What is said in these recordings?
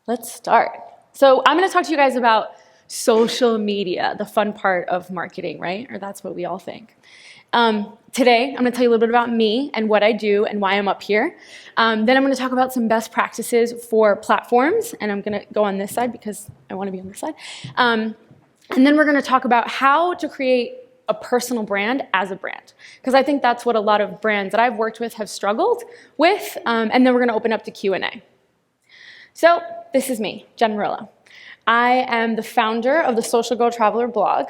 Let's start. So I'm going to talk to you guys about social media, the fun part of marketing, right? Or that's what we all think. Today, I'm going to tell you a little bit about me and what I do and why I'm up here. Then I'm going to talk about some best practices for platforms, and I'm going to go on this side because I want to be on this side. And then we're going to talk about how to create a personal brand as a brand, because I think that's what a lot of brands that I've worked with have struggled with. And then we're going to open up to Q&A. So this is me, Jen Morilla. I am the founder of the Social Girl Traveler blog.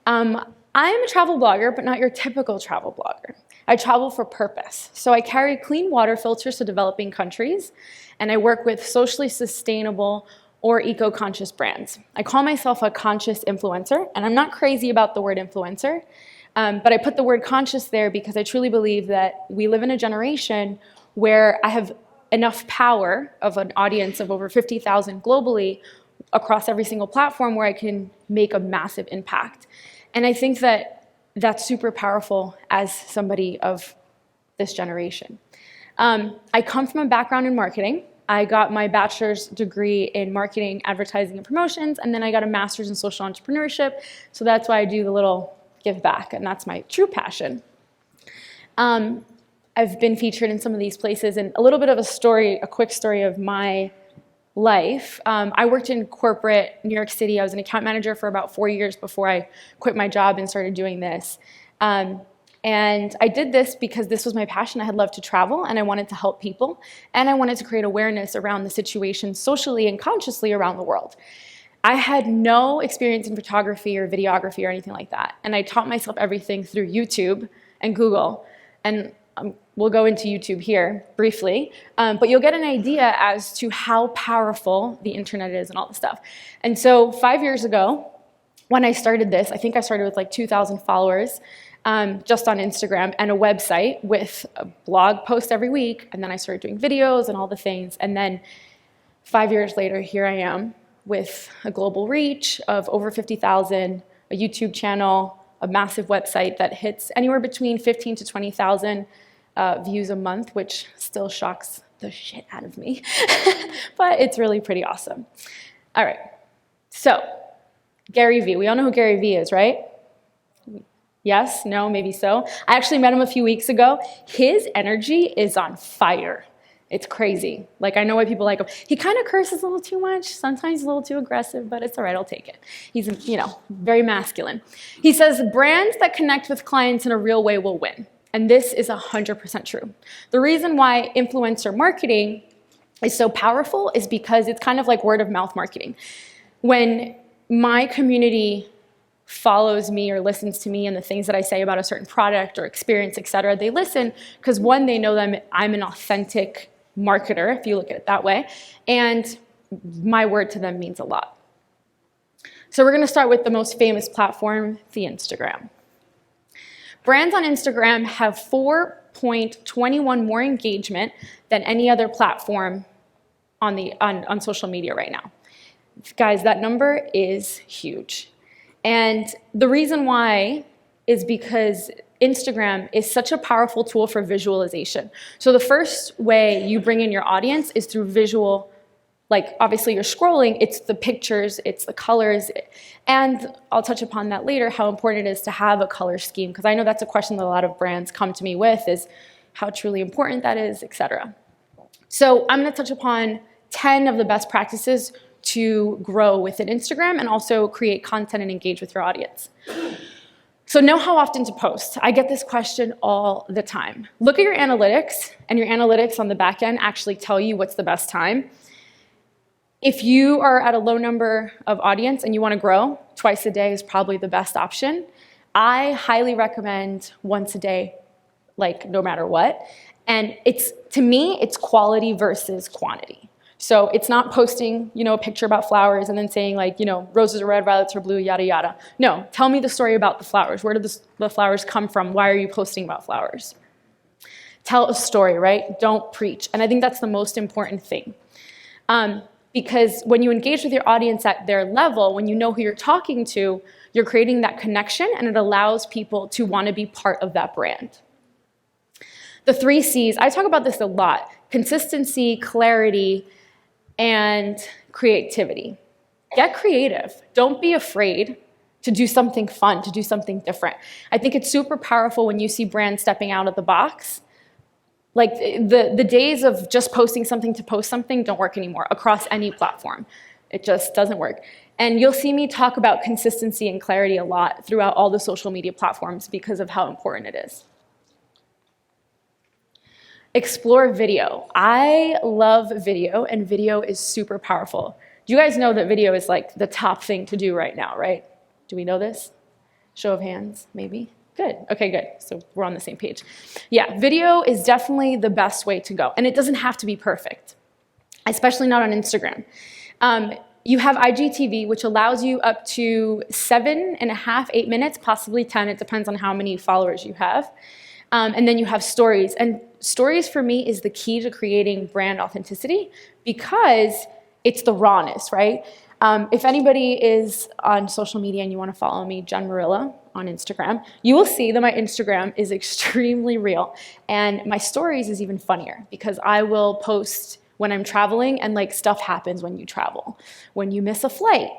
I am a travel blogger, but not your typical travel blogger. I travel for purpose. So I carry clean water filters to developing countries, and I work with socially sustainable or eco-conscious brands. I call myself a conscious influencer, and I'm not crazy about the word influencer, but I put the word conscious there because I truly believe that we live in a generation where I have enough power of an audience of over 50,000 globally across every single platform where I can make a massive impact. And I think that that's super powerful as somebody of this generation. I come from a background in marketing. I got my bachelor's degree in marketing, advertising, and promotions, and then I got a master's in social entrepreneurship. So that's why I do the little give back, and that's my true passion. I've been featured in some of these places, and a little bit of a quick story of my life. I worked in corporate New York City. I was an account manager for about 4 years before I quit my job and started doing this. And I did this because this was my passion. I had loved to travel, and I wanted to help people, and I wanted to create awareness around the situation socially and consciously around the world. I had no experience in photography or videography or anything like that, and I taught myself everything through YouTube and Google, and we'll go into YouTube here briefly, but you'll get an idea as to how powerful the internet is and all this stuff. And so 5 years ago, when I started this, I think I started with like 2,000 followers just on Instagram and a website with a blog post every week. And then I started doing videos and all the things. And then 5 years later, here I am with a global reach of over 50,000, a YouTube channel, a massive website that hits anywhere between 15 to 20,000 views a month, which still shocks the shit out of me, but it's really pretty awesome. All right, so Gary Vee. We all know who Gary Vee is, right? Yes, no, maybe so. I actually met him a few weeks ago. His energy is on fire. It's crazy. Like, I know why people like him. He kind of curses a little too much. Sometimes he's a little too aggressive, but it's all right. I'll take it. He's, very masculine. He says, brands that connect with clients in a real way will win. And this is 100% true. The reason why influencer marketing is so powerful is because it's kind of like word of mouth marketing. When my community follows me or listens to me and the things that I say about a certain product or experience, et cetera, they listen because one, they know that I'm an authentic marketer, if you look at it that way, and my word to them means a lot. So we're going to start with the most famous platform, the Instagram. Brands on Instagram have 4.21 more engagement than any other platform on social media right now. Guys, that number is huge. And the reason why is because Instagram is such a powerful tool for visualization. So the first way you bring in your audience is through visual, like obviously you're scrolling, it's the pictures, it's the colors, and I'll touch upon that later, how important it is to have a color scheme, because I know that's a question that a lot of brands come to me with, is how truly important that is, etc. So I'm going to touch upon 10 of the best practices to grow within Instagram and also create content and engage with your audience. So know how often to post. I get this question all the time. Look at your analytics, and your analytics on the back end actually tell you what's the best time. If you are at a low number of audience and you want to grow, twice a day is probably the best option. I highly recommend once a day, like no matter what. And to me, it's quality versus quantity. So it's not posting, a picture about flowers and then saying like, roses are red, violets are blue, yada, yada. No, tell me the story about the flowers. Where did the flowers come from? Why are you posting about flowers? Tell a story, right? Don't preach. And I think that's the most important thing. Because when you engage with your audience at their level, when you know who you're talking to, you're creating that connection, and it allows people to want to be part of that brand. The 3 C's, I talk about this a lot: consistency, clarity, and creativity. Get creative. Don't be afraid to do something fun, to do something different. I think it's super powerful when you see brands stepping out of the box. Like the days of just posting something to post something don't work anymore across any platform. It just doesn't work. And you'll see me talk about consistency and clarity a lot throughout all the social media platforms because of how important it is. Explore video. I love video, and video is super powerful. Do you guys know that video is like the top thing to do right now, right? Do we know this? Show of hands, maybe? Good, okay, good. So we're on the same page. Yeah, video is definitely the best way to go, and it doesn't have to be perfect, especially not on Instagram. You have IGTV, which allows you up to 7.5, 8 minutes, possibly 10, it depends on how many followers you have. And then you have stories, and stories for me is the key to creating brand authenticity because it's the rawness, right? If anybody is on social media and you want to follow me, Morilla on Instagram, you will see that my Instagram is extremely real. And my stories is even funnier because I will post when I'm traveling and like stuff happens when you travel. When you miss a flight,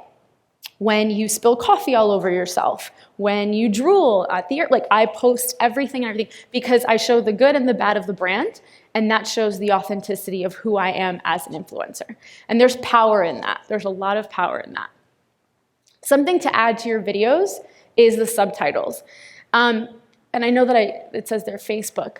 when you spill coffee all over yourself, when you drool at the like I post everything and everything because I show the good and the bad of the brand, and that shows the authenticity of who I am as an influencer. And there's power in that. There's a lot of power in that. Something to add to your videos is the subtitles. And I know that it says there Facebook.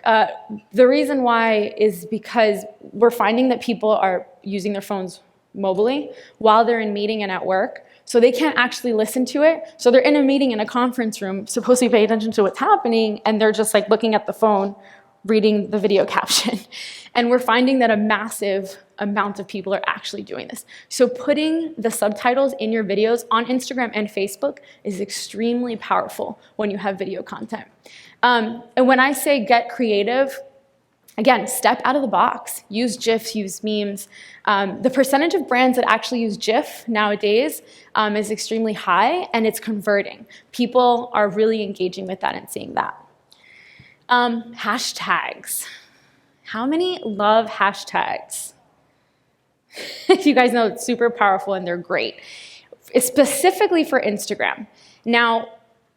The reason why is because we're finding that people are using their phones mobilely while they're in meeting and at work. So they can't actually listen to it. So they're in a meeting in a conference room, supposed to pay attention to what's happening, and they're just like looking at the phone, reading the video caption. And we're finding that a massive amount of people are actually doing this. So putting the subtitles in your videos on Instagram and Facebook is extremely powerful when you have video content. And when I say get creative, again, step out of the box. Use GIFs, use memes. The percentage of brands that actually use GIF nowadays is extremely high, and it's converting. People are really engaging with that and seeing that. Hashtags. How many love hashtags? You guys know it's super powerful and they're great. It's specifically for Instagram. Now,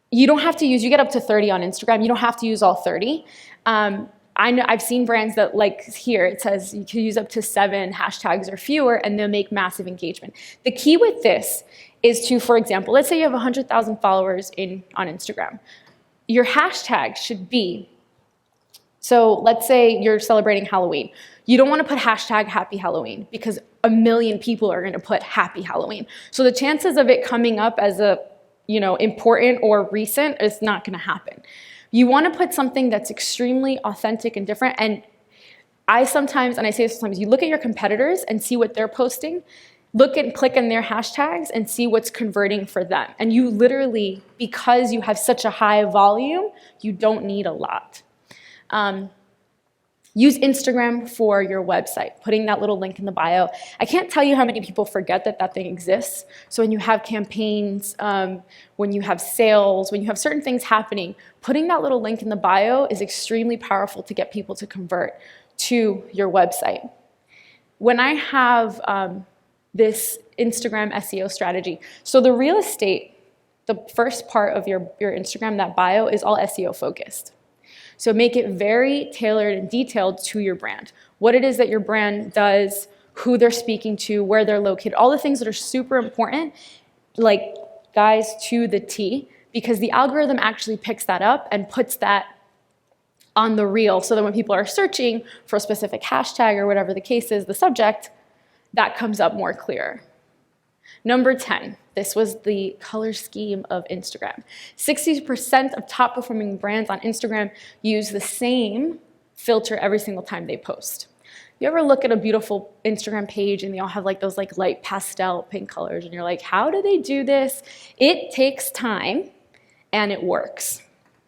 you don't have to use, you get up to 30 on Instagram, you don't have to use all 30. I've seen brands that, like here, it says you can use up to 7 hashtags or fewer, and they'll make massive engagement. The key with this is to, for example, let's say you have 100,000 followers on Instagram. Your hashtag should be, so let's say you're celebrating Halloween. You don't want to put hashtag Happy Halloween because 1 million people are going to put Happy Halloween. So the chances of it coming up as a, important or recent is not going to happen. You want to put something that's extremely authentic and different. And I sometimes, and I say this sometimes, you look at your competitors and see what they're posting, click in their hashtags and see what's converting for them. And you literally, because you have such a high volume, you don't need a lot. Use Instagram for your website, putting that little link in the bio. I can't tell you how many people forget that that thing exists. So when you have campaigns, when you have sales, when you have certain things happening, putting that little link in the bio is extremely powerful to get people to convert to your website. When I have this Instagram SEO strategy, so the real estate, the first part of your Instagram, that bio is all SEO focused. So make it very tailored and detailed to your brand. What it is that your brand does, who they're speaking to, where they're located, all the things that are super important, like guys to the T, because the algorithm actually picks that up and puts that on the reel so that when people are searching for a specific hashtag or whatever the case is, the subject, that comes up more clear. Number 10, this was the color scheme of Instagram. 60% of top performing brands on Instagram use the same filter every single time they post. You ever look at a beautiful Instagram page and they all have like those like light pastel pink colors and you're like, how do they do this? It takes time and it works.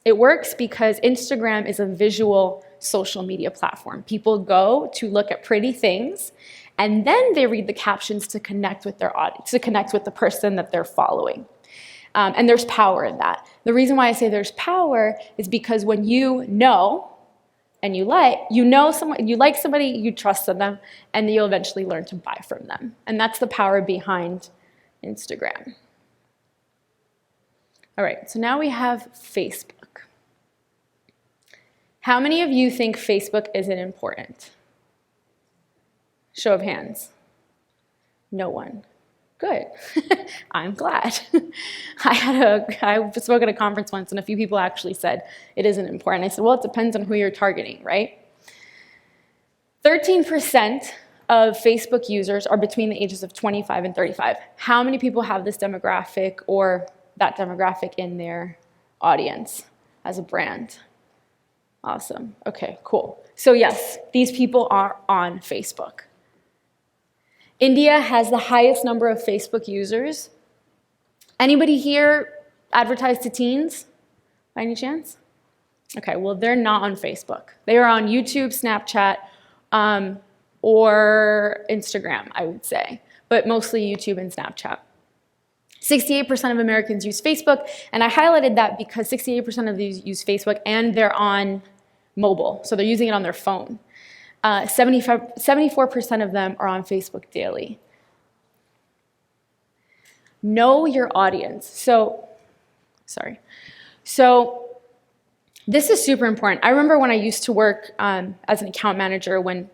It works because Instagram is a visual social media platform. People go to look at pretty things and then they read the captions to connect with their audience, to connect with the person that they're following. And there's power in that. The reason why I say there's power is because when you know and you like somebody, you trust in them, and you'll eventually learn to buy from them. And that's the power behind Instagram. All right, so now we have Facebook. How many of you think Facebook isn't important? Show of hands. No one. Good. I'm glad. I spoke at a conference once, and a few people actually said it isn't important. I said, well, it depends on who you're targeting, right? 13% of Facebook users are between the ages of 25 and 35. How many people have this demographic or that demographic in their audience as a brand? Awesome. Okay, cool. So yes, these people are on Facebook. India has the highest number of Facebook users. Anybody here advertise to teens by any chance? Okay, well, they're not on Facebook. They are on YouTube, Snapchat, or Instagram, I would say, but mostly YouTube and Snapchat. 68% of Americans use Facebook, and I highlighted that because 68% of these use Facebook and they're on mobile, so they're using it on their phone. 74% of them are on Facebook daily. Know your audience. So this is super important. I remember when I used to work as an account manager, when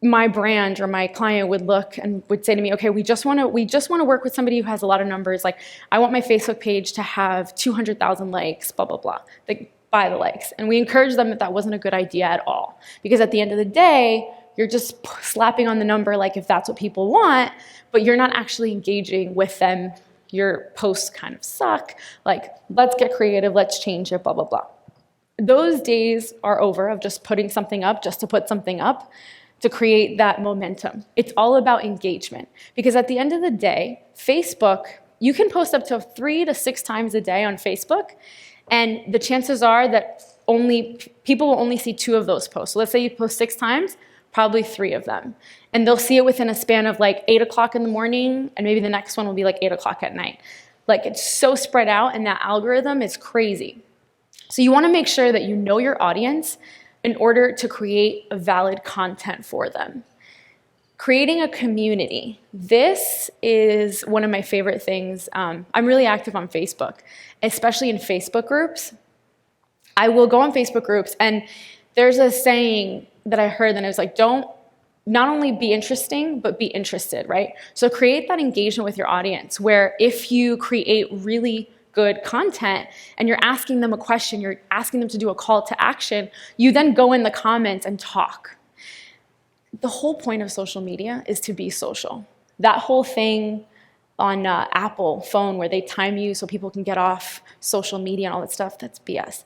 my brand or my client would look and would say to me, okay, we just want to work with somebody who has a lot of numbers. Like, I want my Facebook page to have 200,000 likes, blah, blah, blah. They buy the likes. And we encouraged them that wasn't a good idea at all. Because at the end of the day, you're just slapping on the number like if that's what people want, but you're not actually engaging with them. Your posts kind of suck. Like, let's get creative, let's change it, blah, blah, blah. Those days are over of just putting something up just to put something up, to create that momentum. It's all about engagement. Because at the end of the day, Facebook, you can post up to 3 to 6 times a day on Facebook, and the chances are that people will only see 2 of those posts. So let's say you post 6 times, probably 3 of them. And they'll see it within a span of like 8 o'clock in the morning, and maybe the next one will be like 8 o'clock at night. Like, it's so spread out, and that algorithm is crazy. So you wanna make sure that you know your audience in order to create a valid content for them. Creating a community. This is one of my favorite things. I'm really active on Facebook, especially in Facebook groups. I will go on Facebook groups, and there's a saying that I heard, and it was like, don't not only be interesting, but be interested, right? So create that engagement with your audience, where if you create really good content and you're asking them a question, you're asking them to do a call to action, you then go in the comments and talk. The whole point of social media is to be social. That whole thing on Apple phone where they time you so people can get off social media and all that stuff, that's BS.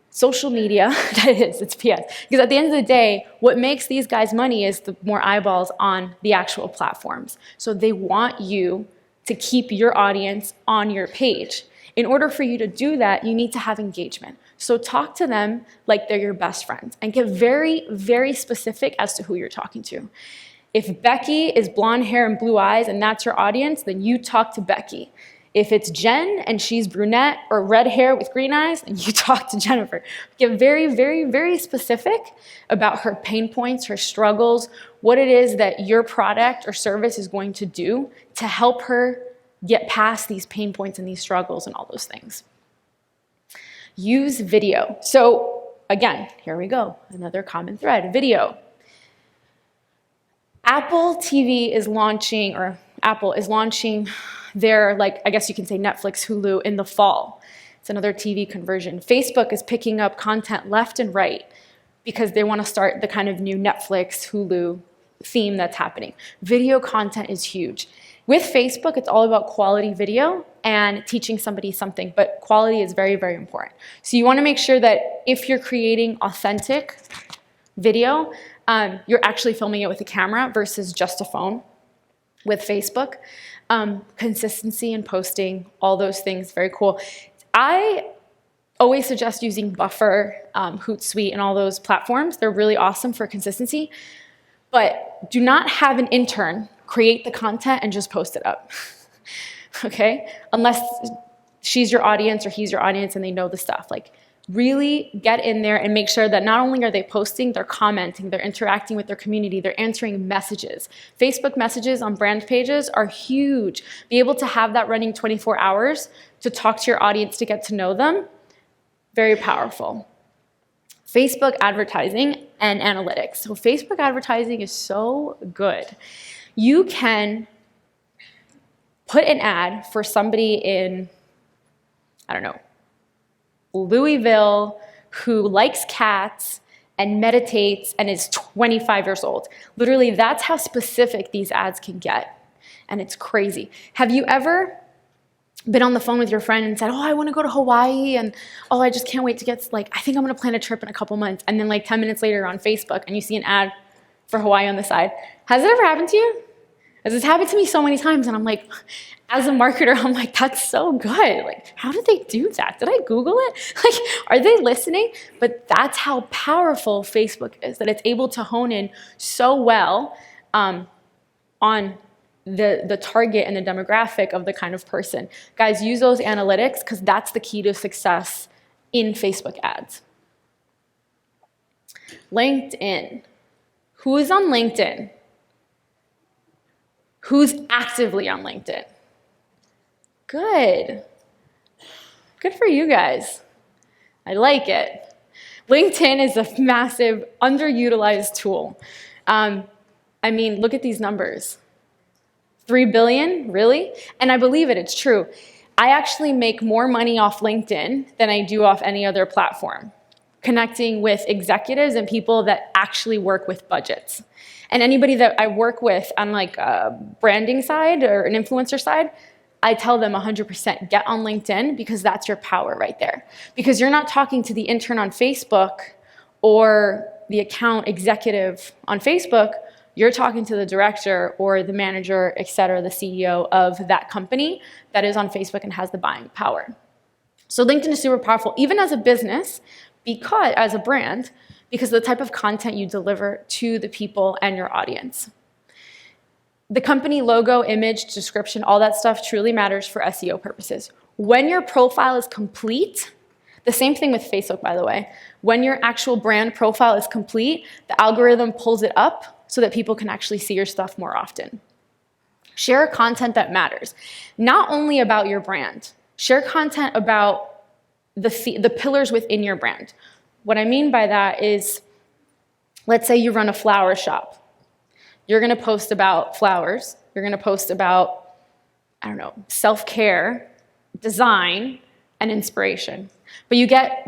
Social media, it's BS. Because at the end of the day, what makes these guys money is the more eyeballs on the actual platforms. So they want you to keep your audience on your page. In order for you to do that, you need to have engagement. So talk to them like they're your best friends, and get very, very specific as to who you're talking to. If Becky is blonde hair and blue eyes and that's your audience, then you talk to Becky. If it's Jen and she's brunette or red hair with green eyes, then you talk to Jennifer. Get very, very, very specific about her pain points, her struggles, what it is that your product or service is going to do to help her get past these pain points and these struggles and all those things. Use video. So again, here we go, another common thread, video. Apple is launching their, like, I guess you can say Netflix, Hulu in the fall. It's another TV conversion. Facebook is picking up content left and right because they want to start the kind of new Netflix, Hulu theme that's happening. Video content is huge. With Facebook, it's all about quality video and teaching somebody something, but quality is very, very important. So you want to make sure that if you're creating authentic video, you're actually filming it with a camera versus just a phone. With Facebook, consistency in posting, all those things, very cool. I always suggest using Buffer, Hootsuite, and all those platforms. They're really awesome for consistency, but do not have an intern create the content and just post it up, okay? Unless she's your audience or he's your audience and they know the stuff. Like, Really get in there and make sure that not only are they posting, they're commenting, they're interacting with their community, they're answering messages. Facebook messages on brand pages are huge. Be able to have that running 24 hours to talk to your audience, to get to know them, very powerful. Facebook advertising and analytics. So Facebook advertising is so good. You can put an ad for somebody in, I don't know, Louisville, who likes cats and meditates and is 25 years old. Literally, that's how specific these ads can get. And it's crazy. Have you ever been on the phone with your friend and said, oh, I want to go to Hawaii, and oh, I just can't wait to get, like, I think I'm going to plan a trip in a couple months. And then like 10 minutes later you're on Facebook and you see an ad for Hawaii on the side. Has it ever happened to you? Because it's happened to me so many times, and I'm like, as a marketer, I'm like, that's so good. Like, how did they do that? Did I Google it? Like, are they listening? But that's how powerful Facebook is, that it's able to hone in so well on the target and the demographic of the kind of person. Guys, use those analytics, because that's the key to success in Facebook ads. LinkedIn. Who is on LinkedIn? Who's actively on LinkedIn? Good. Good for you guys. I like it. LinkedIn is a massive, underutilized tool. I mean, look at these numbers. 3 billion, really? And I believe it, it's true. I actually make more money off LinkedIn than I do off any other platform, connecting with executives and people that actually work with budgets. And anybody that I work with on like a branding side or an influencer side, I tell them 100% get on LinkedIn, because that's your power right there. Because you're not talking to the intern on Facebook or the account executive on Facebook, you're talking to the director or the manager, et cetera, the CEO of that company that is on Facebook and has the buying power. So LinkedIn is super powerful, even as a business, because as a brand, because of the type of content you deliver to the people and your audience. The company logo, image, description, all that stuff truly matters for SEO purposes. When your profile is complete, the same thing with Facebook, by the way, when your actual brand profile is complete, the algorithm pulls it up so that people can actually see your stuff more often. Share content that matters, not only about your brand. Share content about the pillars within your brand. What I mean by that is, let's say you run a flower shop. You're going to post about flowers. You're going to post about, I don't know, self-care, design, and inspiration. But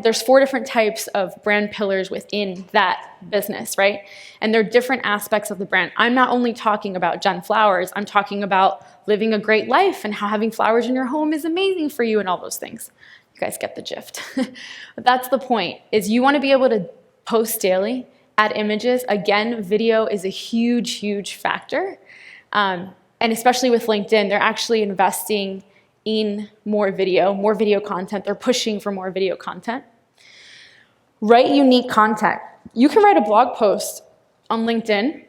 there's 4 different types of brand pillars within that business, right? And they're different aspects of the brand. I'm not only talking about Jen Flowers, I'm talking about living a great life and how having flowers in your home is amazing for you and all those things. You guys get the gist. But that's the point, is you want to be able to post daily, add images. Again, video is a huge, huge factor. And especially with LinkedIn, they're actually investing in more video content. They're pushing for more video content. Write unique content. You can write a blog post on LinkedIn,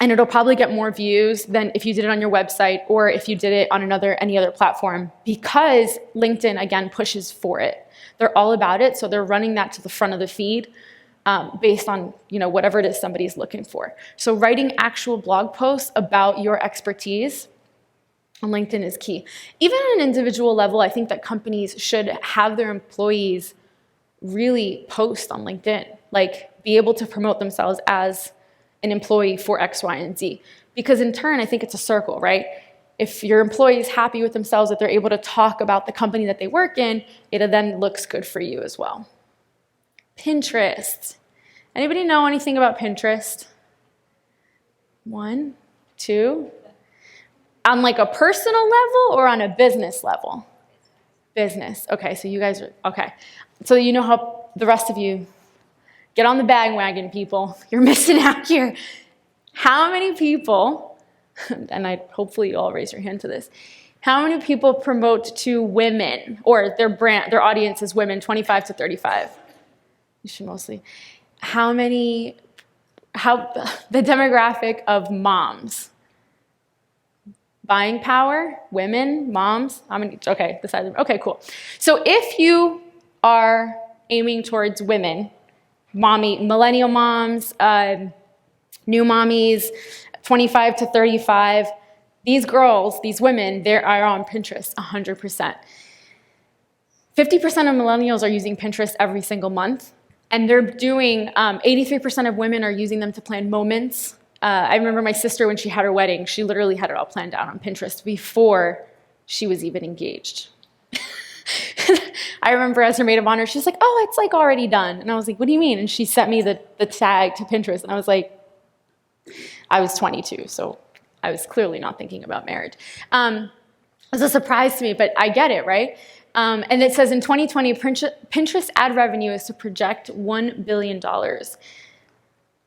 and it'll probably get more views than if you did it on your website or if you did it on any other platform, because LinkedIn, again, pushes for it. They're all about it, so they're running that to the front of the feed based on whatever it is somebody's looking for. So writing actual blog posts about your expertise on LinkedIn is key. Even at an individual level, I think that companies should have their employees really post on LinkedIn, like be able to promote themselves as an employee for X, Y, and Z. Because in turn, I think it's a circle, right? If your employee is happy with themselves, that they're able to talk about the company that they work in, it then looks good for you as well. Pinterest. Anybody know anything about Pinterest? 1, 2. On like a personal level or on a business level? Business. Okay, so you guys are, okay. So you know how the rest of you, get on the bandwagon, people. You're missing out here. How many people, and hopefully you all raise your hand to this, how many people promote to women, or their audience is women 25 to 35? You should mostly. The demographic of moms. Buying power, women, moms, how many? Okay, the size of, okay, cool. So if you are aiming towards women, millennial moms, new mommies, 25 to 35. These girls, these women, they are on Pinterest 100%. 50% of millennials are using Pinterest every single month, and they're doing, 83% of women are using them to plan moments. I remember my sister, when she had her wedding, she literally had it all planned out on Pinterest before she was even engaged. I remember as her maid of honor, she's like, oh, it's like already done. And I was like, what do you mean? And she sent me the tag to Pinterest, and I was like, I was 22, so I was clearly not thinking about marriage. It was a surprise to me, but I get it, right? And it says in 2020, Pinterest ad revenue is to project $1 billion.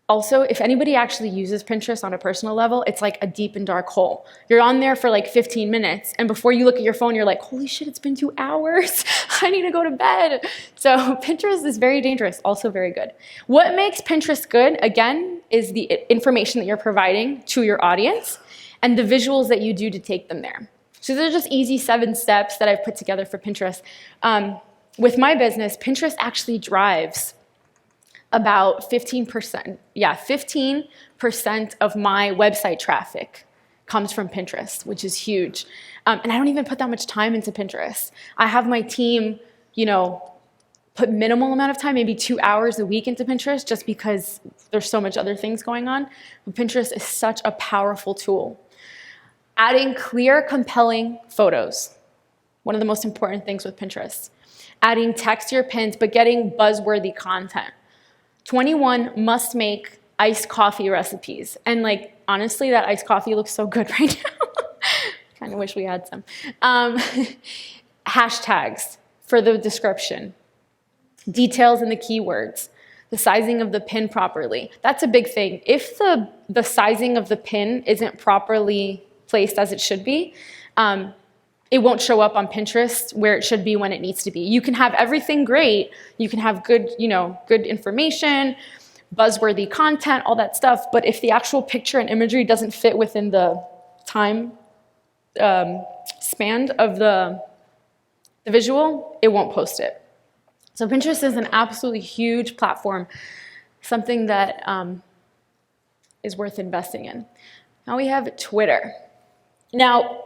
Also, if anybody actually uses Pinterest on a personal level, it's like a deep and dark hole. You're on there for like 15 minutes, and before you look at your phone, you're like, holy shit, it's been 2 hours. I need to go to bed. So Pinterest is very dangerous, also very good. What makes Pinterest good, again, is the information that you're providing to your audience and the visuals that you do to take them there. So they're just easy 7 steps that I've put together for Pinterest. With my business, Pinterest actually drives about 15%. Yeah, 15% of my website traffic comes from Pinterest, which is huge. And I don't even put that much time into Pinterest. I have my team, put minimal amount of time, maybe 2 hours a week into Pinterest, just because there's so much other things going on. But Pinterest is such a powerful tool. Adding clear, compelling photos. One of the most important things with Pinterest. Adding text to your pins, but getting buzzworthy content. 21 must make iced coffee recipes. And honestly, that iced coffee looks so good right now. Kind of wish we had some. Hashtags for the description. Details in the keywords. The sizing of the pin properly. That's a big thing. If the sizing of the pin isn't properly placed as it should be, it won't show up on Pinterest where it should be when it needs to be. You can have everything great. You can have good, good information, buzzworthy content, all that stuff. But if the actual picture and imagery doesn't fit within the time span of the visual, it won't post it. So Pinterest is an absolutely huge platform, something that is worth investing in. Now we have Twitter. Now,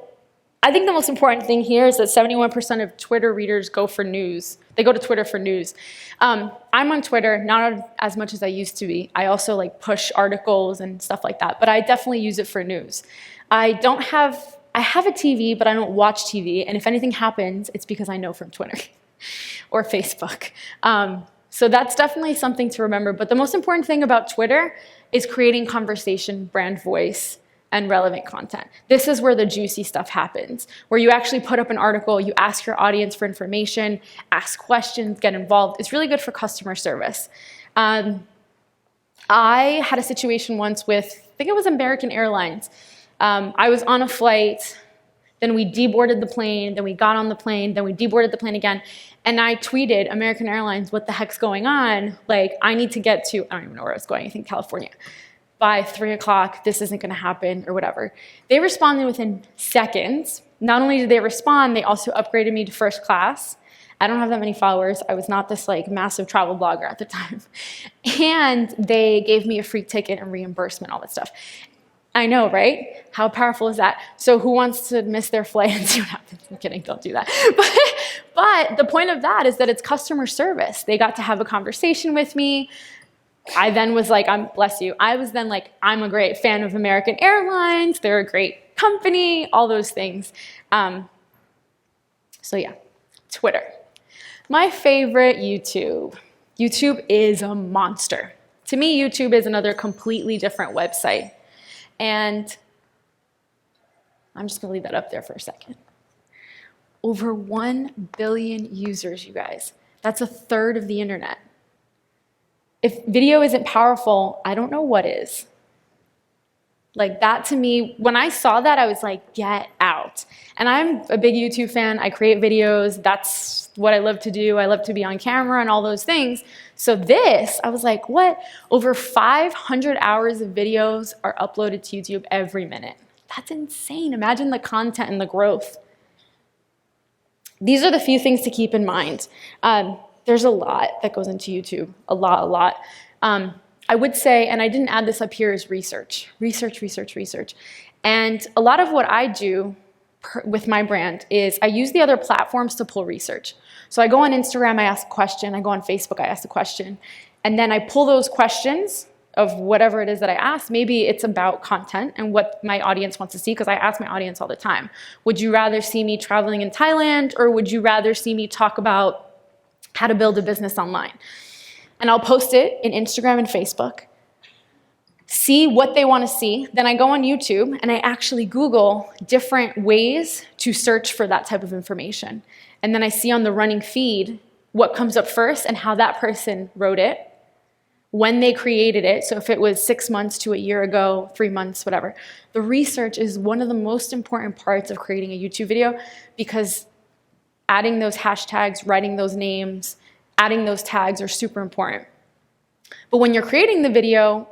I think the most important thing here is that 71% of Twitter readers go for news. They go to Twitter for news. I'm on Twitter, not as much as I used to be. I also push articles and stuff like that, but I definitely use it for news. I have a TV, but I don't watch TV, and if anything happens, it's because I know from Twitter or Facebook. So that's definitely something to remember, but the most important thing about Twitter is creating conversation, brand voice, and relevant content. This is where the juicy stuff happens, where you actually put up an article, you ask your audience for information, ask questions, get involved. It's really good for customer service. I had a situation once with, I think it was American Airlines. I was on a flight, then we deboarded the plane, then we got on the plane, then we deboarded the plane again, and I tweeted, American Airlines, what the heck's going on? I need to get to, I don't even know where I was going, I think California. By 3 o'clock, this isn't gonna happen, or whatever. They responded within seconds. Not only did they respond, they also upgraded me to first class. I don't have that many followers. I was not this massive travel blogger at the time. And they gave me a free ticket and reimbursement, all that stuff. I know, right? How powerful is that? So who wants to miss their flight and see what happens? I'm kidding, don't do that. But the point of that is that it's customer service. They got to have a conversation with me. I then was bless you. I was then I'm a great fan of American Airlines. They're a great company, all those things. So yeah, Twitter. My favorite, YouTube. YouTube is a monster. To me, YouTube is another completely different website. And I'm just gonna leave that up there for a second. Over 1 billion users, you guys. That's a third of the internet. If video isn't powerful, I don't know what is. That to me, when I saw that, I was like, get out. And I'm a big YouTube fan. I create videos. That's what I love to do. I love to be on camera and all those things. So this, I was like, what? Over 500 hours of videos are uploaded to YouTube every minute. That's insane. Imagine the content and the growth. These are the few things to keep in mind. The There's a lot that goes into YouTube, a lot. I would say, and I didn't add this up here, is research. And a lot of what I do with my brand is I use the other platforms to pull research. So I go on Instagram, I ask a question. I go on Facebook, I ask a question. And then I pull those questions of whatever it is that I ask. Maybe it's about content and what my audience wants to see, because I ask my audience all the time, would you rather see me traveling in Thailand, or would you rather see me talk about how to build a business online? And I'll post it in Instagram and Facebook, see what they want to see. Then I go on YouTube and I actually Google different ways to search for that type of information. And then I see on the running feed what comes up first and how that person wrote it, when they created it. So if it was 6 months to a year ago, 3 months, whatever. The research is one of the most important parts of creating a YouTube video, because adding those hashtags, writing those names, adding those tags are super important. But when you're creating the video,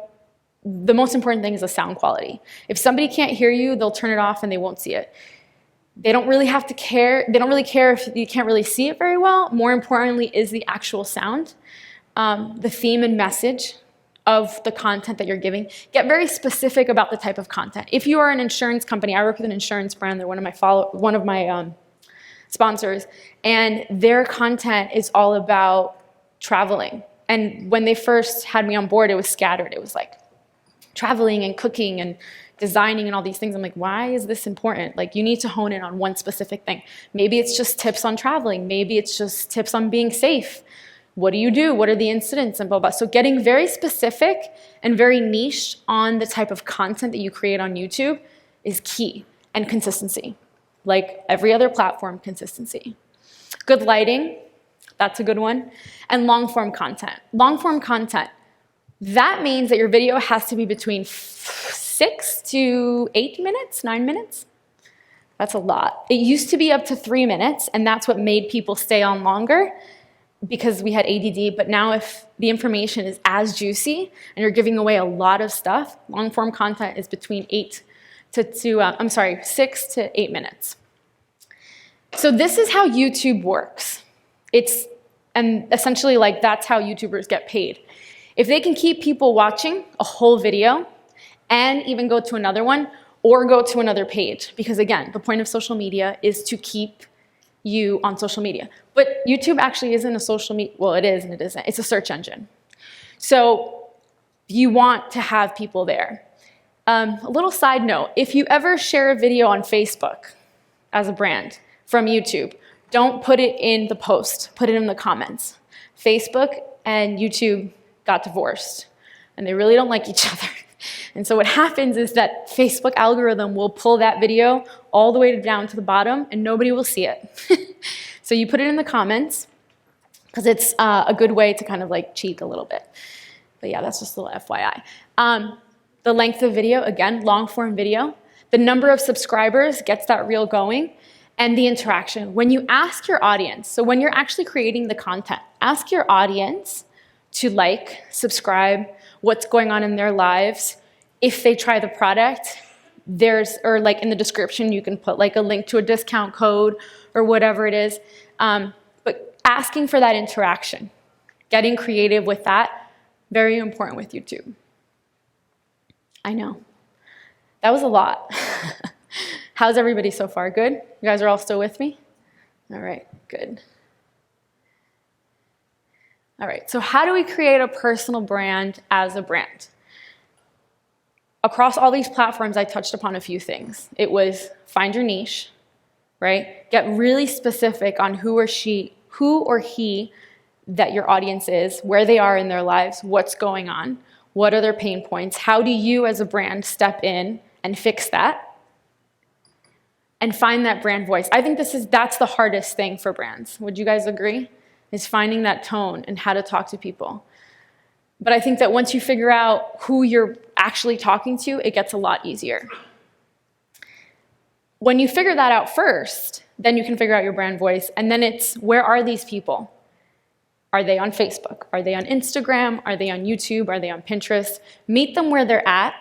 the most important thing is the sound quality. If somebody can't hear you, they'll turn it off and they won't see it. They don't really have to care. They don't really care if you can't really see it very well. More importantly is the actual sound, the theme and message of the content that you're giving. Get very specific about the type of content. If you are an insurance company, I work with an insurance brand. They're one of my sponsors, and their content is all about traveling. And when they first had me on board, it was scattered. It was like traveling and cooking and designing and all these things. I'm like, why is this important? Like, you need to hone in on one specific thing. Maybe it's just tips on traveling. Maybe it's just tips on being safe. What do you do? What are the incidents and blah, blah. So getting very specific and very niche on the type of content that you create on YouTube is key. And consistency. Like every other platform, consistency. Good lighting, that's a good one. And long-form content. Long-form content, that means that your video has to be between 6 to 8 minutes, 9 minutes. That's a lot. It used to be up to 3 minutes, and that's what made people stay on longer, because we had ADD. But now if the information is as juicy and you're giving away a lot of stuff, long-form content is between 6 to 8 minutes. So this is how YouTube works. And essentially, like, that's how YouTubers get paid. If they can keep people watching a whole video and even go to another one or go to another page, because again, the point of social media is to keep you on social media. But YouTube actually isn't a social media, well, it is and it isn't. It's a search engine. So you want to have people there. A little side note, if you ever share a video on Facebook as a brand from YouTube, don't put it in the post, put it in the comments. Facebook and YouTube got divorced, and they really don't like each other. And so what happens is that Facebook algorithm will pull that video all the way down to the bottom, and nobody will see it. So you put it in the comments, because it's a good way to kind of like cheat a little bit. But yeah, that's just a little FYI. The length of video, again, long form video. The number of subscribers gets that reel going. And the interaction. When you ask your audience, so when you're actually creating the content, ask your audience to like, subscribe, what's going on in their lives. If they try the product, or like in the description, you can put like a link to a discount code or whatever it is. But asking for that interaction, getting creative with that, very important with YouTube. I know. That was a lot. How's everybody so far? Good? You guys are all still with me? All right, good. All right, so how do we create a personal brand as a brand? Across all these platforms, I touched upon a few things. It was find your niche, right? Get really specific on who or he that your audience is, where they are in their lives, what's going on, what are their pain points, how do you as a brand step in and fix that? And find that brand voice. I think that's the hardest thing for brands. Would you guys agree? Is finding that tone and how to talk to people. But I think that once you figure out who you're actually talking to, it gets a lot easier. When you figure that out first, then you can figure out your brand voice. And then it's, where are these people? Are they on Facebook? Are they on Instagram? Are they on YouTube? Are they on Pinterest? Meet them where they're at.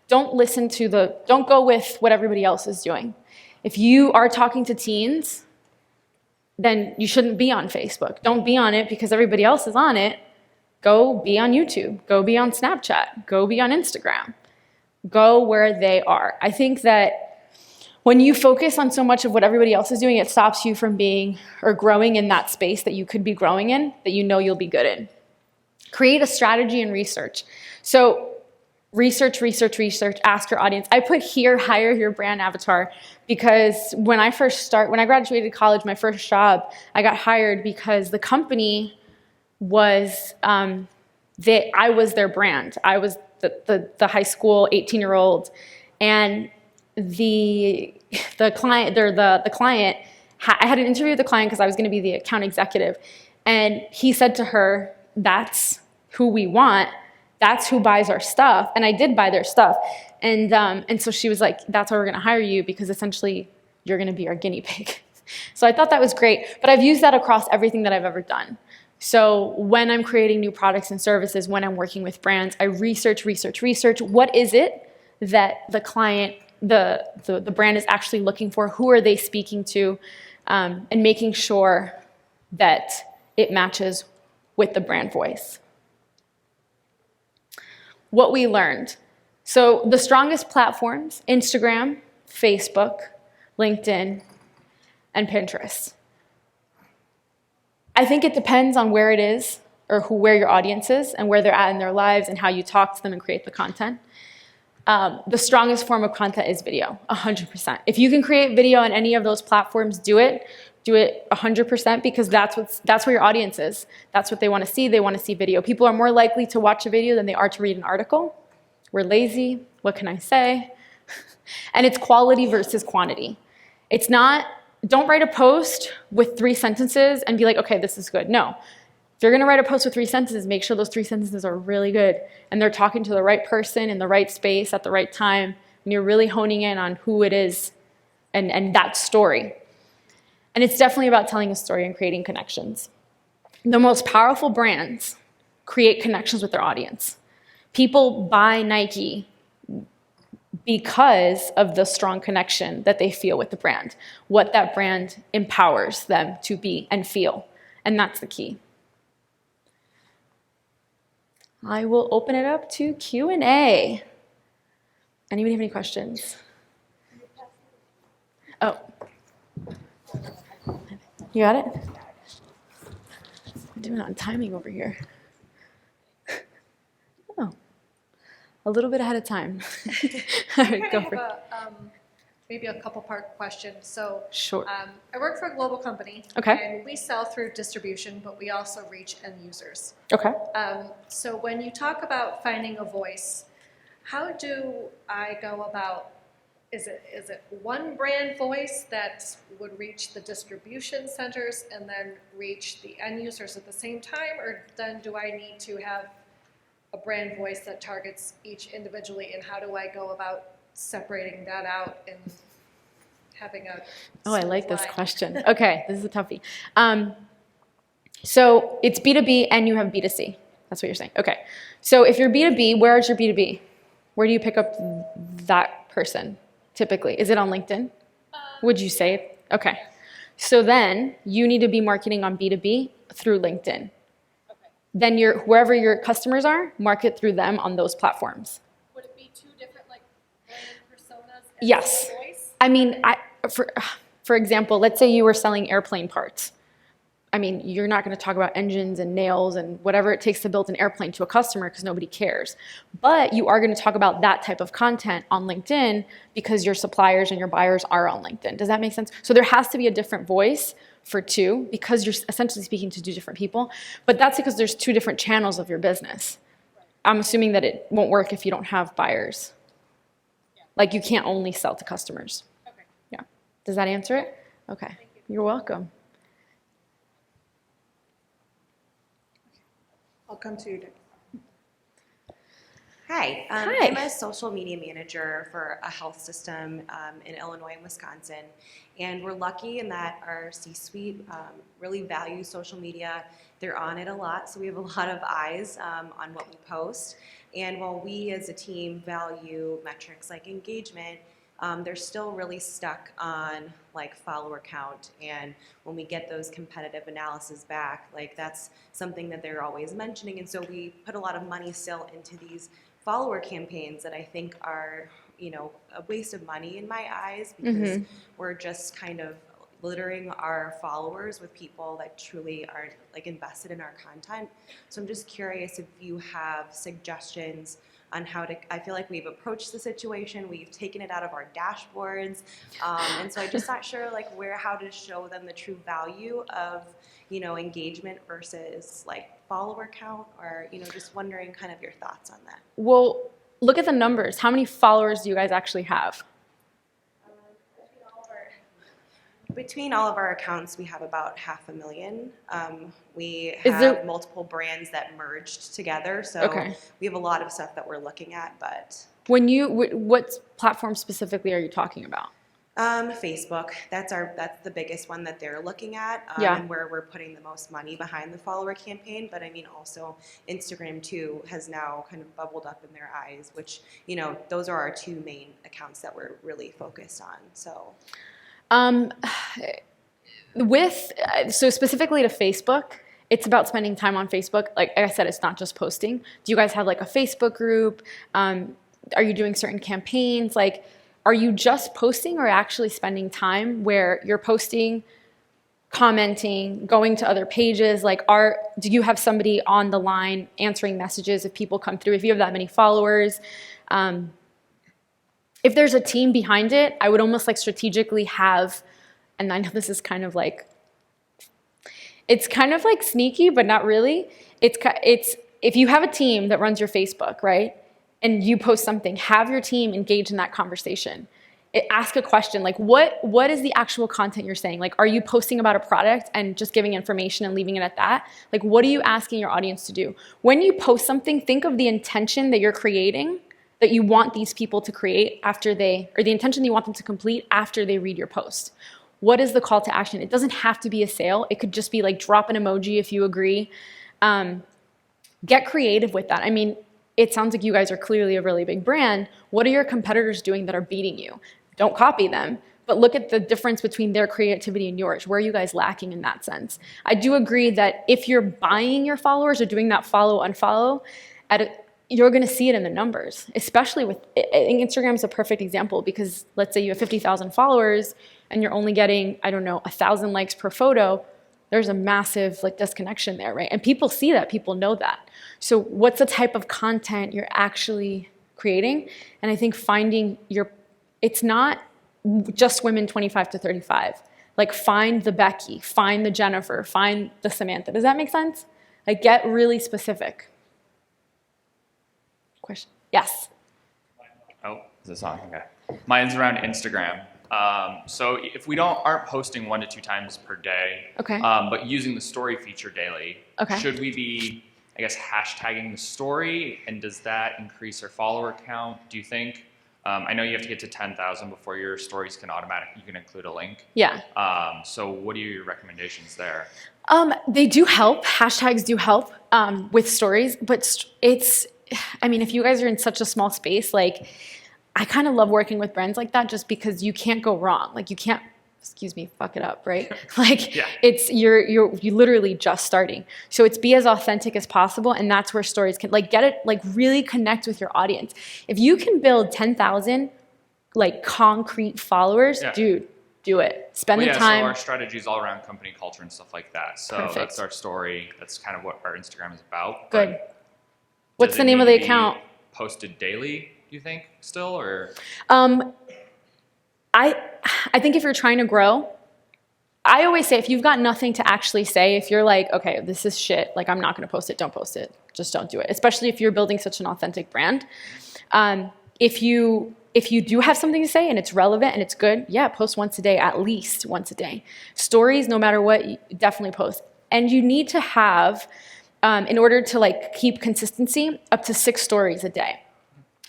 Don't go with what everybody else is doing. If you are talking to teens, then you shouldn't be on Facebook. Don't be on it because everybody else is on it. Go be on YouTube. Go be on Snapchat. Go be on Instagram. Go where they are. I think that when you focus on so much of what everybody else is doing, it stops you from being or growing in that space that you could be growing in, that you know you'll be good in. Create a strategy and research. So research, ask your audience. I put here, hire your brand avatar, because when I graduated college, my first job, I got hired because the company was, I was their brand. I was the high school 18-year-old, and the client, I had an interview with the client because I was going to be the account executive, and he said to her, "That's who we want. That's who buys our stuff." And I did buy their stuff. And so she was like, "That's why we're going to hire you, because essentially you're going to be our guinea pig." So I thought that was great. But I've used that across everything that I've ever done. So when I'm creating new products and services, when I'm working with brands, I research. What is it that the client, the brand is actually looking for? Who are they speaking to? And making sure that it matches with the brand voice. What we learned. So the strongest platforms, Instagram, Facebook, LinkedIn, and Pinterest. I think it depends on where it is, or where your audience is, and where they're at in their lives, and how you talk to them and create the content. The strongest form of content is video, 100%. If you can create video on any of those platforms, do it 100%, because that's where your audience is. That's what they want to see. They want to see video. People are more likely to watch a video than they are to read an article. We're lazy. What can I say? And it's quality versus quantity. It's not, don't write a post with 3 sentences and be like, okay, this is good. No. If you're going to write a post with 3 sentences, make sure those 3 sentences are really good and they're talking to the right person in the right space at the right time, and you're really honing in on who it is and that story. And it's definitely about telling a story and creating connections. The most powerful brands create connections with their audience. People buy Nike because of the strong connection that they feel with the brand, what that brand empowers them to be and feel. And that's the key. I will open it up to Q&A. Anybody have any questions? Oh. You got it? I'm doing it on timing over here. Oh, a little bit ahead of time. All right, go for it. Maybe a couple-part question. So, sure. I work for a global company. Okay. And we sell through distribution, but we also reach end users. Okay. So when you talk about finding a voice, how do I go about? Is it one brand voice that would reach the distribution centers and then reach the end users at the same time, or then do I need to have a brand voice that targets each individually, and how do I go about separating that out and having a I like this question. Okay, this is a toughie. So it's B2B and you have B2C. That's what you're saying. Okay. So if you're B2B, where is your B2B? Where do you pick up that person typically? Is it on LinkedIn? Would you say it? Okay. So then you need to be marketing on B2B through LinkedIn. Okay. Then wherever your customers are, market through them on those platforms. Would it be 2 different brand personas? Yes. Voice? I mean, for example, let's say you were selling airplane parts. I mean, you're not going to talk about engines and nails and whatever it takes to build an airplane to a customer because nobody cares. But you are going to talk about that type of content on LinkedIn because your suppliers and your buyers are on LinkedIn. Does that make sense? So there has to be a different voice for 2 because you're essentially speaking to 2 different people. But that's because there's 2 different channels of your business. I'm assuming that it won't work if you don't have buyers. Yeah. Like you can't only sell to customers. Okay. Yeah. Does that answer it? Okay. Thank you. You're welcome. I'll come to you, Dick. Hi. Hi. I'm a social media manager for a health system in Illinois and Wisconsin. And we're lucky in that our C-suite really values social media. They're on it a lot, so we have a lot of eyes on what we post. And while we as a team value metrics like engagement, they're still really stuck on like follower count. And when we get those competitive analysis back, like that's something that they're always mentioning. And so we put a lot of money still into these follower campaigns that I think are, you know, a waste of money in my eyes, because we're just kind of littering our followers with people that truly aren't like invested in our content. So I'm just curious if you have suggestions on how to, I feel like we've approached the situation, we've taken it out of our dashboards, and so I'm just not sure like how to show them the true value of, you know, engagement versus like follower count, or, you know, just wondering kind of your thoughts on that. Well, look at the numbers. How many followers do you guys actually have? Between all of our accounts, we have about 500,000. We have multiple brands that merged together, so we have a lot of stuff that we're looking at. But what platform specifically are you talking about? Facebook. That's the biggest one that they're looking at, and where we're putting the most money behind the follower campaign. But I mean, also Instagram too has now kind of bubbled up in their eyes, which, you know, those are our two main accounts that we're really focused on. So. So specifically to Facebook, it's about spending time on Facebook. Like I said, it's not just posting. Do you guys have like a Facebook group? Are you doing certain campaigns? Like, are you just posting or actually spending time where you're posting, commenting, going to other pages? Like, do you have somebody on the line answering messages if people come through? If you have that many followers, if there's a team behind it, I would almost like strategically have, and I know this is kind of like, it's kind of like sneaky, but not really. It's if you have a team that runs your Facebook, right, and you post something, have your team engage in that conversation. Ask a question like, what is the actual content you're saying? Like, are you posting about a product and just giving information and leaving it at that? Like, what are you asking your audience to do? When you post something, think of the intention that you're creating, that you want these people to create or the intention that you want them to complete after they read your post. What is the call to action? It doesn't have to be a sale. It could just be like drop an emoji if you agree. Get creative with that. I mean, it sounds like you guys are clearly a really big brand. What are your competitors doing that are beating you? Don't copy them, but look at the difference between their creativity and yours. Where are you guys lacking in that sense? I do agree that if you're buying your followers or doing that follow, unfollow, you're going to see it in the numbers, especially I think Instagram is a perfect example, because let's say you have 50,000 followers and you're only getting, 1,000 likes per photo. There's a massive like disconnection there, right? And people see that, people know that. So what's the type of content you're actually creating? And I think it's not just women 25 to 35. Like find the Becky, find the Jennifer, find the Samantha. Does that make sense? Like get really specific. Question? Yes. Oh, is this on? Okay. Mine's around Instagram. So if we aren't posting 1 to 2 times per day, but using the story feature daily, should we be, I guess, hashtagging the story? And does that increase our follower count, do you think? I know you have to get to 10,000 before your stories you can include a link. Yeah. So what are your recommendations there? They do help. Hashtags do help with stories, but if you guys are in such a small space, like I kind of love working with brands like that just because you can't go wrong. Like you can't, fuck it up, right? Like you're literally just starting. So it's be as authentic as possible, and that's where stories can like get it, like really connect with your audience. If you can build 10,000 like concrete followers, dude, do it. Spend the time. So our strategy is all around company culture and stuff like that. So that's our story. That's kind of what our Instagram is about. Good. What's the name of the account? Posted daily, do you think, still, or? I think if you're trying to grow, I always say if you've got nothing to actually say, if you're like, okay, this is shit, like I'm not going to post it, don't post it. Just don't do it. Especially if you're building such an authentic brand. If you do have something to say and it's relevant and it's good, post once a day, at least once a day. Stories, no matter what, you definitely post. And you need to have, in order to like keep consistency, up to 6 stories a day.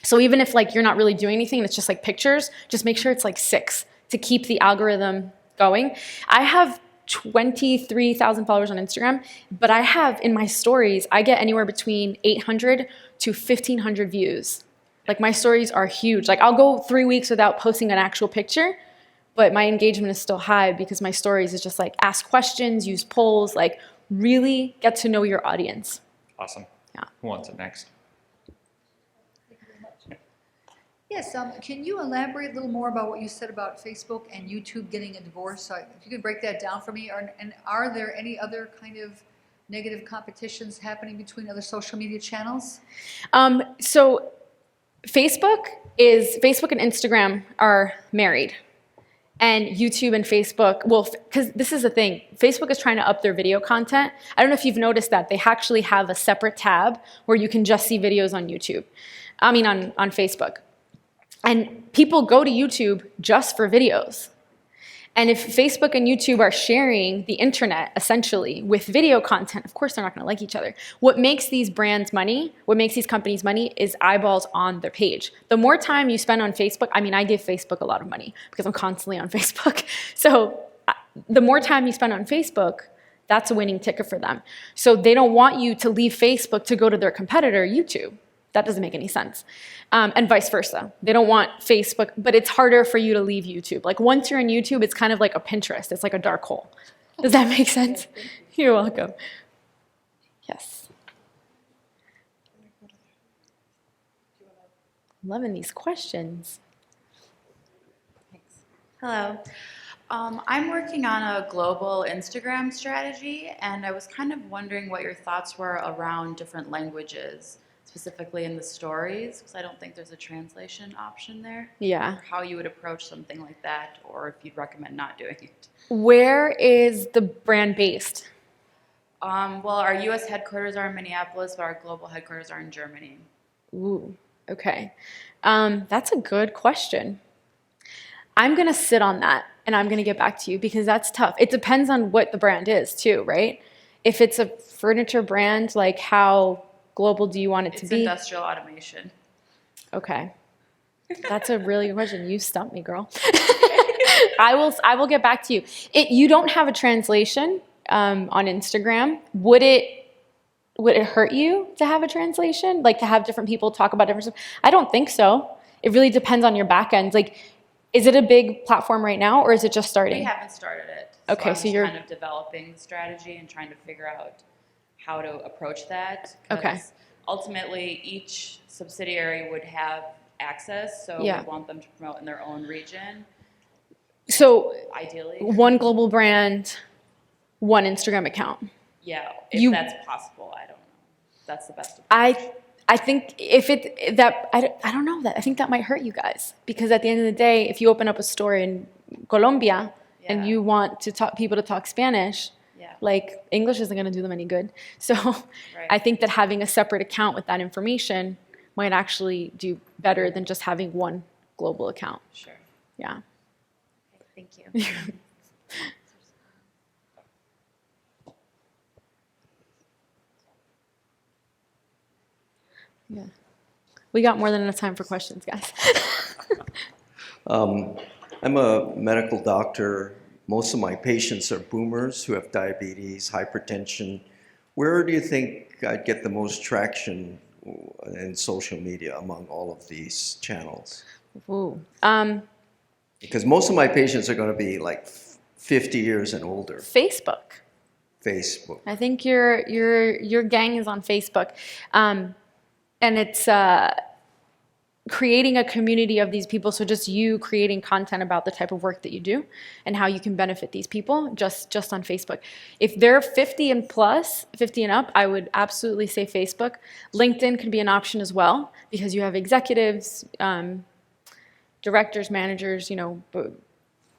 So even if like you're not really doing anything and it's just like pictures, just make sure it's like 6 to keep the algorithm going. I have 23,000 followers on Instagram, but I have in my stories, I get anywhere between 800 to 1,500 views Like my stories are huge. Like I'll go 3 weeks without posting an actual picture, but my engagement is still high because my stories is just like ask questions, use polls, like really get to know your audience. Awesome. Yeah. Who wants it next? Yes, can you elaborate a little more about what you said about Facebook and YouTube getting a divorce? If you could break that down for me, and are there any other kind of negative competitions happening between other social media channels? So Facebook and Instagram are married. And YouTube and Facebook, well, because this is the thing, Facebook is trying to up their video content. I don't know if you've noticed that. They actually have a separate tab where you can just see videos on YouTube. I mean, on Facebook. And people go to YouTube just for videos. And if Facebook and YouTube are sharing the internet, essentially, with video content, of course they're not going to like each other. What makes these brands money, what makes these companies money, is eyeballs on their page. The more time you spend on Facebook, I mean, I give Facebook a lot of money because I'm constantly on Facebook. So the more time you spend on Facebook, that's a winning ticket for them. So they don't want you to leave Facebook to go to their competitor, YouTube. That doesn't make any sense. And vice versa. They don't want Facebook, but it's harder for you to leave YouTube. Like once you're in YouTube, it's kind of like a Pinterest. It's like a dark hole. Does that make sense? You're welcome. Yes. I'm loving these questions. Thanks. Hello. I'm working on a global Instagram strategy, and I was kind of wondering what your thoughts were around different languages, specifically in the stories, because I don't think there's a translation option there. Yeah. Or how you would approach something like that, or if you'd recommend not doing it. Where is the brand based? Well, our U.S. headquarters are in Minneapolis, but our global headquarters are in Germany. Ooh, okay. That's a good question. I'm going to sit on that, and I'm going to get back to you because that's tough. It depends on what the brand is, too, right? If it's a furniture brand, like how global do you want it to be? It's industrial automation. Okay. That's a really good question. You stumped me, girl. I will get back to you. You don't have a translation on Instagram. Would it hurt you to have a translation? Like to have different people talk about different stuff? I don't think so. It really depends on your back end. Like, is it a big platform right now or is it just starting? We haven't started it. Okay, so you're kind of developing the strategy and trying to figure out how to approach that. Okay. Ultimately, each subsidiary would have access, so Yeah. we want them to promote in their own region, So ideally. one global brand, one Instagram account. Yeah, if You- that's possible, I don't know. That's the best approach. I think if I don't know that. I think that might hurt you guys because at the end of the day, if you open up a store in Colombia and Yeah. you want to people to talk Spanish, Yeah. like English isn't going to do them any good. So Right. I think that having a separate account with that information might actually do better than just having one global account. Sure. Yeah. Okay, thank you. Yeah. We got more than enough time for questions, guys. I'm a medical doctor. Most of my patients are boomers who have diabetes, hypertension. Where do you think I'd get the most traction in social media among all of these channels? Ooh. Because most of my patients are going to be like 50 years and older. Facebook. Facebook. I think your gang is on Facebook. And it's creating a community of these people. So just you creating content about the type of work that you do and how you can benefit these people just on Facebook. If they're 50 and plus, 50 and up, I would absolutely say Facebook. LinkedIn can be an option as well because you have executives, directors, managers,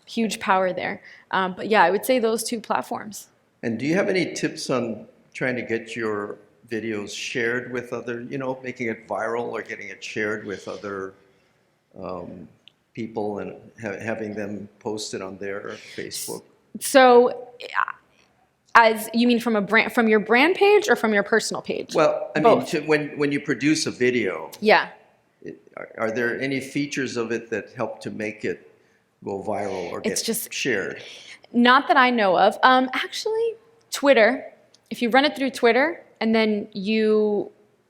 huge power there. But yeah, I would say those two platforms. And do you have any tips on trying to get your videos shared with other, making it viral or getting it shared with other people and having them posted on their Facebook? So, as you mean from your brand page or from your personal page? Well, I Both. mean, when you produce a video, Yeah. are there any features of it that help to make it go viral or It's get just- shared? Not that I know of. Actually, Twitter, if you run it through Twitter and then you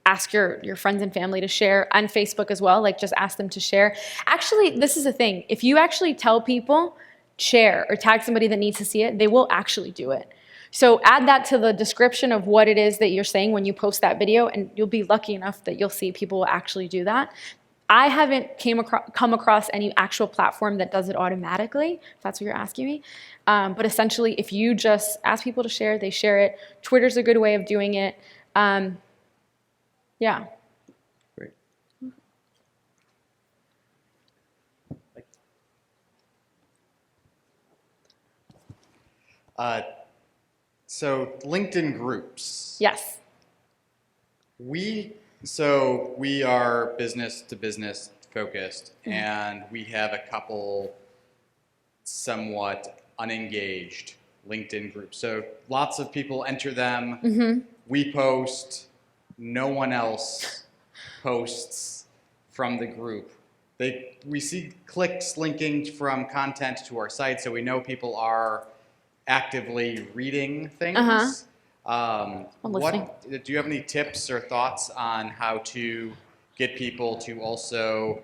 ask your friends and family to share on Facebook as well. Like just ask them to share. Actually, this is the thing. If you actually tell people, share or tag somebody that needs to see it, they will actually do it. So add that to the description of what it is that you're saying when you post that video, and you'll be lucky enough that you'll see people will actually do that. I haven't come across any actual platform that does it automatically, if that's what you're asking me. But essentially, if you just ask people to share, they share it. Twitter's a good way of doing it. Yeah. Great. So LinkedIn groups. Yes. We are business to business focused, and we have a couple somewhat unengaged LinkedIn groups. So lots of people enter them. We post. No one else posts from the group. We see clicks linking from content to our site, so we know people are actively reading things. Do you have any tips or thoughts on how to get people to also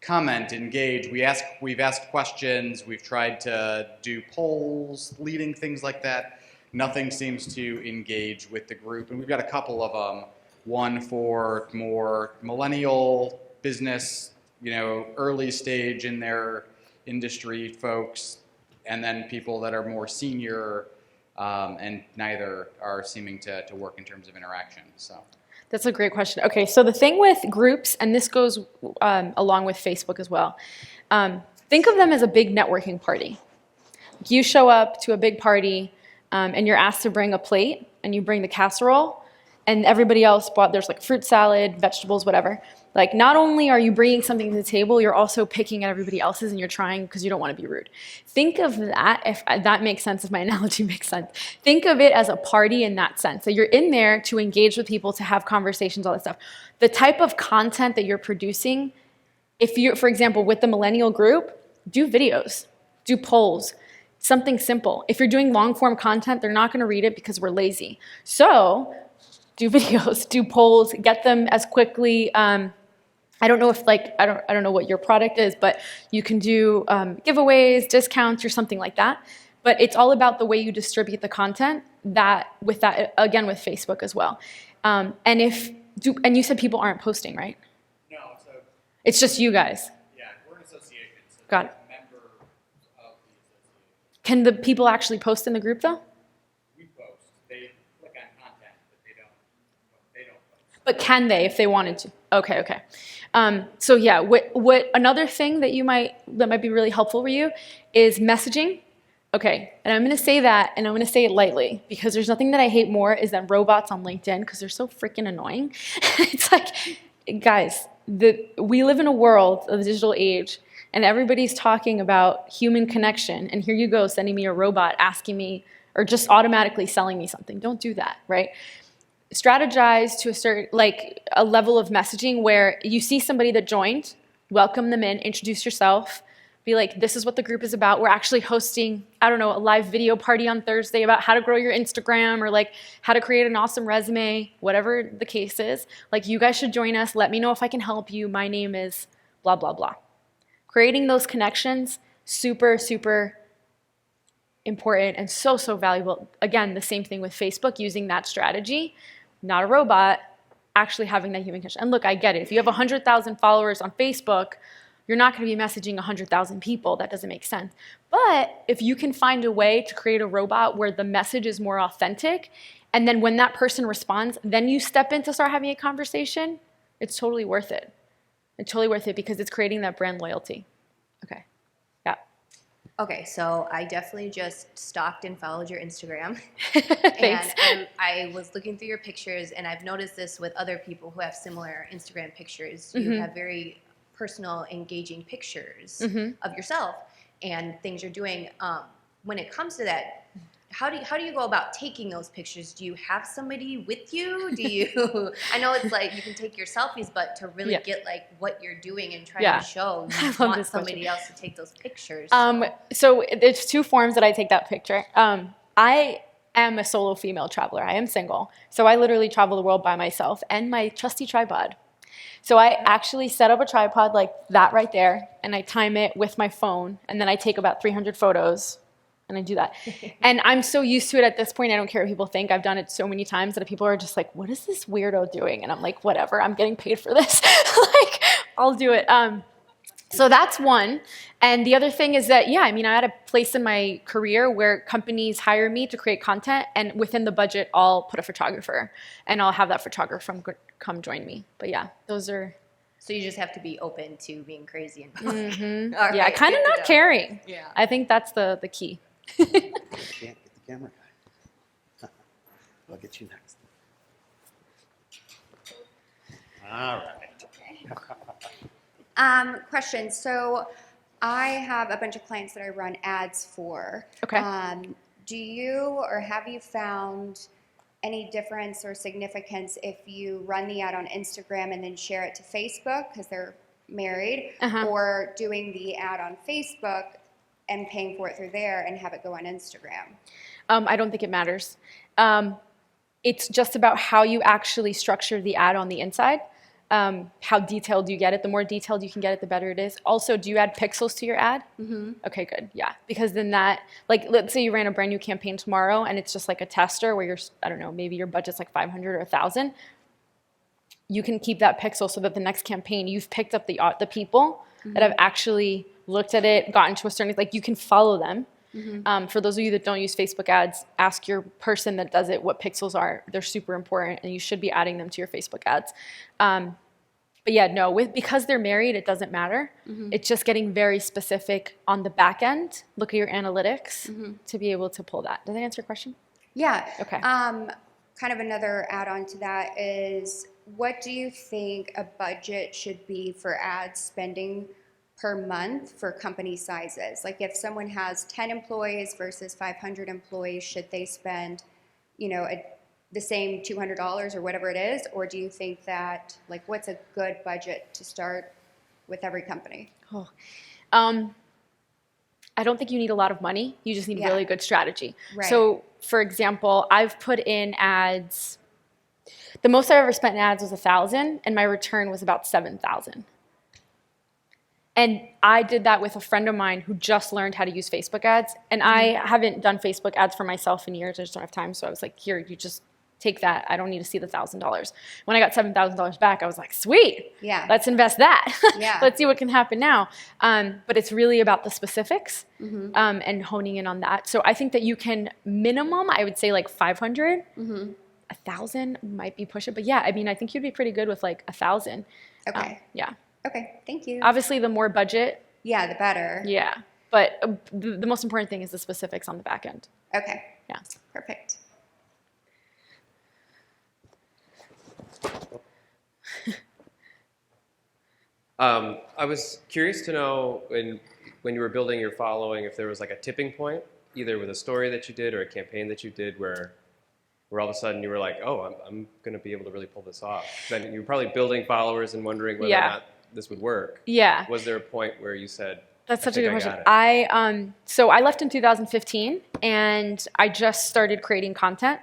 comment, engage? We've asked questions, we've tried to do polls, leading things like that. Nothing seems to engage with the group, and we've got a couple of them. One for more millennial business, early stage in their industry folks, and then people that are more senior, and neither are seeming to work in terms of interaction. So that's a great question. Okay, so the thing with groups, and this goes along with Facebook as well, think of them as a big networking party. You show up to a big party, and you're asked to bring a plate, and you bring the casserole, and everybody else there's like fruit salad, vegetables, whatever. Like, not only are you bringing something to the table, you're also picking at everybody else's, and you're trying because you don't want to be rude. Think of that, if that makes sense, if my analogy makes sense. Think of it as a party in that sense. So you're in there to engage with people, to have conversations, all that stuff. The type of content that you're producing, if you're, for example, with the millennial group, do videos, do polls, something simple. If you're doing long form content, they're not going to read it because we're lazy. So do videos, do polls, get them as quickly. I don't know if I don't know what your product is, but you can do giveaways, discounts, or something like that. But it's all about the way you distribute the content. Again with Facebook as well. And you said people aren't posting, right? No, so it's just you guys. Yeah, we're an association. So Got it. Member of the association. Can the people actually post in the group though? We post. They click on content, but they don't post. But can they if they wanted to? Okay. So yeah, what another thing that might be really helpful for you is messaging. Okay, and I'm going to say that, and I'm going to say it lightly, because there's nothing that I hate more is than robots on LinkedIn, because they're so freaking annoying. It's like, guys, we live in a world of the digital age, and everybody's talking about human connection, and here you go sending me a robot asking me, or just automatically selling me something. Don't do that, right? Strategize to a certain, a level of messaging where you see somebody that joined, welcome them in, introduce yourself, be like, this is what the group is about. We're actually hosting, a live video party on Thursday about how to grow your Instagram, or how to create an awesome resume, whatever the case is. You guys should join us. Let me know if I can help you. My name is blah, blah, blah. Creating those connections, super, super important and so, so valuable. Again, the same thing with Facebook, using that strategy. Not a robot, actually having that human connection. And look, I get it. If you have 100,000 followers on Facebook, you're not going to be messaging 100,000 people. That doesn't make sense. But if you can find a way to create a robot where the message is more authentic, and then when that person responds, then you step in to start having a conversation, it's totally worth it. It's totally worth it because it's creating that brand loyalty. Okay. Yeah. Okay, so I definitely just stalked and followed your Instagram. Thanks. And I was looking through your pictures, and I've noticed this with other people who have similar Instagram pictures. You have very personal, engaging pictures of yourself and things you're doing. When it comes to that, how do you go about taking those pictures? Do you have somebody with you? Do you? I know it's you can take your selfies, but to really get what you're doing and try to show, you want somebody else to take those pictures. So there's two forms that I take that picture. am a solo female traveler. I am single. So I literally travel the world by myself and my trusty tripod. So I actually set up a tripod like that right there, and I time it with my phone, and then I take about 300 photos, and I do that. And I'm so used to it at this point, I don't care what people think. I've done it so many times that people are just like, what is this weirdo doing? And I'm like, whatever, I'm getting paid for this. Like, I'll do it. So that's one. And the other thing is that, yeah, I mean, I had a place in my career where companies hire me to create content, and within the budget, I'll put a photographer, and I'll have that photographer come join me. But yeah, those are... So you just have to be open to being crazy and Right, yeah, kind of not caring. Yeah. I think that's the key. Can't get the camera guy. I'll get you next. All right. Question. So I have a bunch of clients that I run ads for. Okay. Do you or have you found any difference or significance if you run the ad on Instagram and then share it to Facebook because they're married, or doing the ad on Facebook and paying for it through there and have it go on Instagram? I don't think it matters. It's just about how you actually structure the ad on the inside. How detailed you get it. The more detailed you can get it, the better it is. Also, do you add pixels to your ad? Okay, good. Yeah, because then that, like, let's say you ran a brand new campaign tomorrow and it's just like a tester where you're, I don't know, maybe your budget's like 500 or 1,000. You can keep that pixel so that the next campaign you've picked up the people that have actually looked at it, gotten to a certain, like, you can follow them. For those of you that don't use Facebook ads, ask your person that does it what pixels are. They're super important, and you should be adding them to your Facebook ads. But yeah, no, because they're married, it doesn't matter. It's just getting very specific on the back end. Look at your analytics to be able to pull that. Does that answer your question? Yeah. Okay. Kind of another add-on to that is, what do you think a budget should be for ad spending per month for company sizes? Like, if someone has 10 employees versus 500 employees, should they spend, the same $200 or whatever it is? Or do you think that, like, what's a good budget to start with every company? I don't think you need a lot of money. You just need Yeah. really good strategy. Right. So, for example, I've put in ads. The most I ever spent in ads was 1,000, and my return was about 7,000. And I did that with a friend of mine who just learned how to use Facebook ads. And I haven't done Facebook ads for myself in years. I just don't have time. So I was like, here, you just take that. I don't need to see the $1,000. When I got $7,000 back, I was like, sweet. Yeah. Let's invest that. Yeah. Let's see what can happen now. But it's really about the specifics and honing in on that. So I think that you can minimum, I would say like 500. 1,000 might be push it. But yeah, I mean, I think you'd be pretty good with like 1,000. Okay. Yeah. Okay, thank you. Obviously, the more budget. Yeah, the better. Yeah. But the most important thing is the specifics on the back end. Okay. Yeah. Perfect. I was curious to know when you were building your following, if there was like a tipping point, either with a story that you did or a campaign that you did where all of a sudden you were like, oh, I'm going to be able to really pull this off. Then you were probably building followers and wondering whether or not this would work. Yeah. Was there a point where you said, that's such a good question. I So I left in 2015 and I just started creating content,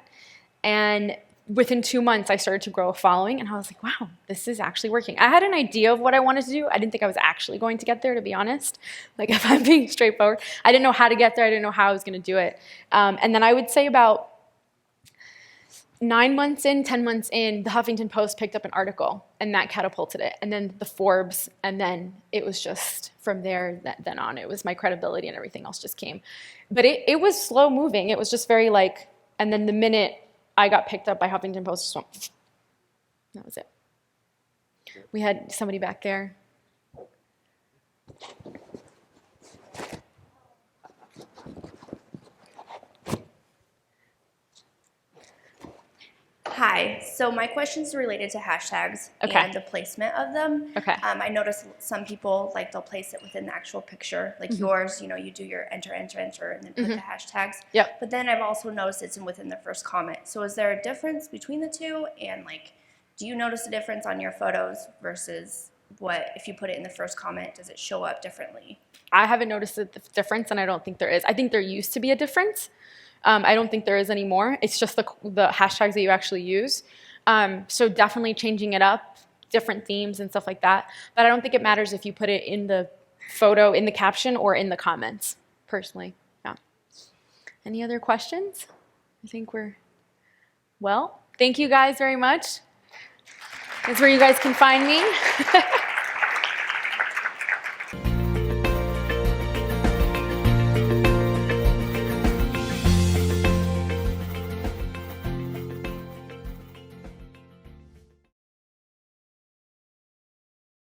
and within 2 months I started to grow a following, and I was like, wow, this is actually working. I had an idea of what I wanted to do. I didn't think I was actually going to get there, to be honest. Like, if I'm being straightforward, I didn't know how to get there. I didn't know how I was going to do it. And then I would say about 9 months in, 10 months in, the Huffington Post picked up an article, and that catapulted it. And then the Forbes, and then it was just from there, then on. It was my credibility and everything else just came. But it was slow moving. It was just very like, and then the minute I got picked up by Huffington Post, that was it. We had somebody back there. Hi, so my question is related to hashtags and the placement of them. Okay. I noticed some people, like, they'll place it within the actual picture, like yours, you do your enter, and then put the hashtags. Yep. But then I've also noticed it's within the first comment. So is there a difference between the two? And, like, do you notice a difference on your photos versus what, if you put it in the first comment, does it show up differently? I haven't noticed the difference, and I don't think there is. I think there used to be a difference. I don't think there is anymore. It's just the hashtags that you actually use. So definitely changing it up, different themes and stuff like that. But I don't think it matters if you put it in the photo, in the caption, or in the comments, personally. Yeah. Any other questions? I think we're, well, thank you guys very much. That's where you guys can find me.